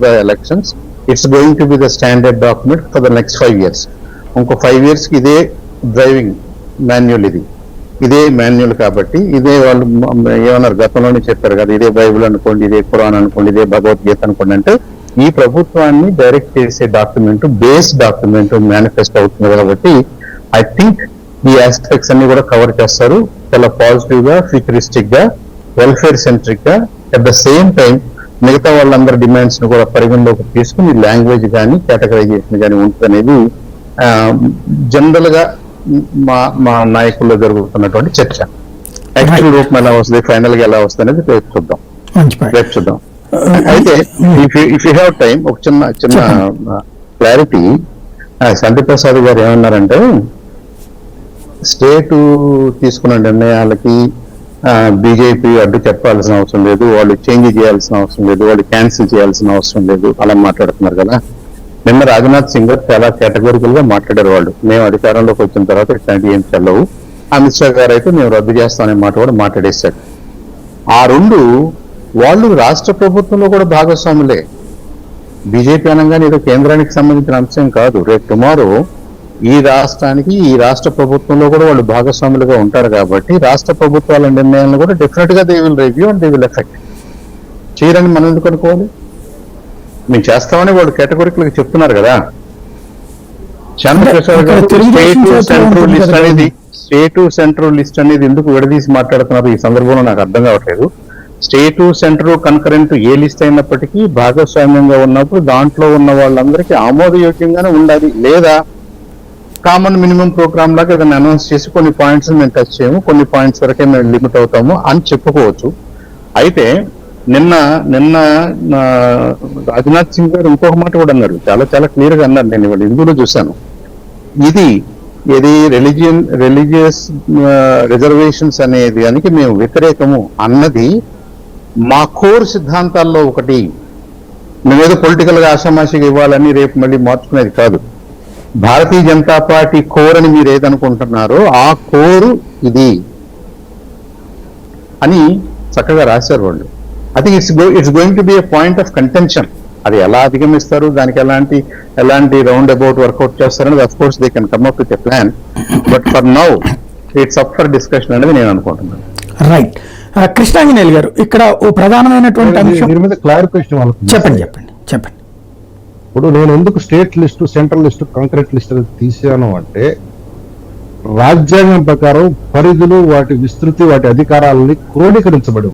the elections, it's going to be the standard document for the next 5 years. ఇంకో 5 years కి ఇదే driving manual, ఇదే manual. కాబట్టి ఇదే వాళ్ళు ఏమన్నారు, గతంలోనే చెప్పారు కదా, ఇదే బైబిల్ అనుకోండి, ఇదే ఖురాన్ అనుకోండి, ఇదే భగవద్గీత అనుకోండి. అంటే ఈ ప్రభుత్వాన్ని డైరెక్ట్ చేసే డాక్యుమెంట్, బేస్ డాక్యుమెంట్ మేనిఫెస్టో అవుతుంది. కాబట్టి ఐ థింక్ ఈ ఆస్పెక్ట్స్ అన్ని కూడా కవర్ చేస్తారు, చాలా పాజిటివ్ గా, ఫ్యూచరిస్టిక్ గా, వెల్ఫేర్ సెంట్రిక్ గా. అట్ ద సేమ్ టైం మిగతా వాళ్ళందరి డిమాండ్స్ ను కూడా పరిగణలోకి తీసుకుని లాంగ్వేజ్ కానీ కేటగరైజేషన్ కానీ ఉంటుంది అనేది జనరల్ గా మా నాయకుల్లో జరుగుతున్నటువంటి చర్చ. యాక్చువల్ రూపం ఎలా వస్తుంది, ఫైనల్ గా ఎలా వస్తుంది అనేది రేపు చూద్దాం. అయితే ఇఫ్ యూ హ్యావ్ టైం, ఒక చిన్న క్లారిటీ. సంటి ప్రసాద్ గారు ఏమన్నారంటే, స్టేట్ తీసుకున్న నిర్ణయాలకి బీజేపీ అడ్డు చెప్పాల్సిన అవసరం లేదు, వాళ్ళు చేంజ్ చేయాల్సిన అవసరం లేదు, వాళ్ళు క్యాన్సిల్ చేయాల్సిన అవసరం లేదు, అలా మాట్లాడుతున్నారు కదా. నిన్న రాజ్నాథ్ సింగ్ గారు చాలా కేటగిరికల్ గా మాట్లాడారు. వాళ్ళు మేము అధికారంలోకి వచ్చిన తర్వాత ఇట్లాంటి ఏం చెల్లవు. అమిత్ షా గారు అయితే మేము రద్దు చేస్తామనే మాట కూడా మాట్లాడేశారు. ఆ రెండు వాళ్ళు రాష్ట్ర ప్రభుత్వంలో కూడా భాగస్వాములే. బీజేపీ అనగానే ఏదో కేంద్రానికి సంబంధించిన అంశం కాదు. రేపు టుమారో ఈ రాష్ట్రానికి, ఈ రాష్ట్ర ప్రభుత్వంలో కూడా వాళ్ళు భాగస్వాములుగా ఉంటారు. కాబట్టి రాష్ట్ర ప్రభుత్వాల నిర్ణయాలను కూడా డెఫినెట్ గా they will review and they will effect. చేయరని మనం ఎందుకు అనుకోవాలి? మేము చేస్తామని వాళ్ళు కేటగిరికల్ చెప్తున్నారు కదా. చంద్రప్రసాద్ గారు స్టేట్ సెంట్రల్ లిస్ట్ అనేది ఎందుకు విడదీసి మాట్లాడుతున్నారు ఈ సందర్భంలో నాకు అర్థం కావట్లేదు. స్టేట్ సెంట్రల్ కన్కరెంట్ ఏ లిస్ట్ అయినప్పటికీ భాగస్వామ్యంగా ఉన్నప్పుడు దాంట్లో ఉన్న వాళ్ళందరికీ ఆమోదయోగ్యంగానే ఉండాలి. లేదా కామన్ మినిమం ప్రోగ్రామ్ లాగా దాన్ని అనౌన్స్ చేసి కొన్ని పాయింట్స్ మేము టచ్ చేయము, కొన్ని పాయింట్స్ వరకే మేము లిమిట్ అవుతాము అని చెప్పుకోవచ్చు. అయితే నిన్న రాజ్నాథ్ సింగ్ గారు ఇంకొక మాట కూడా అన్నారు, చాలా క్లియర్ గా అన్నారు. నేను ఇవాళ ఇందులో చూశాను. ఇది రిలీజియస్ రిజర్వేషన్స్ అనేది దానికి మేము వ్యతిరేకము అన్నది మా కోర్ సిద్ధాంతాల్లో ఒకటి. మేమేదో పొలిటికల్ గా ఆషామాషిగా ఇవ్వాలని రేపు మళ్ళీ మార్చుకునేది కాదు. భారతీయ జనతా పార్టీ కోర్ అని మీరు ఏదనుకుంటున్నారో ఆ కోరు ఇది అని చక్కగా రాశారు వాళ్ళు. అది it's going to be a point of contention. అది ఎలా అధిగమిస్తారు, దానికి ఎలాంటి రౌండ్ అబౌట్ వర్కౌట్ చేస్తారనేది of course they can come up with a plan. But for now it's up for discussion అనేది నేను అనుకుంటున్నాను. రైట్. కృష్ణాంజనేయులు గారు, ఇక్కడ ఓ ప్రధానమైనటువంటి అంశం మీద క్లారిఫికేషన్ వాళ్ళకి చెప్పండి. ఇప్పుడు నేను ఎందుకు state list, central list, concrete list తీసాను అంటే, రాజ్యాంగం ప్రకారం పరిధులు, వాటి విస్తృతి, వాటి అధికారాలని క్రోడీకరించబడి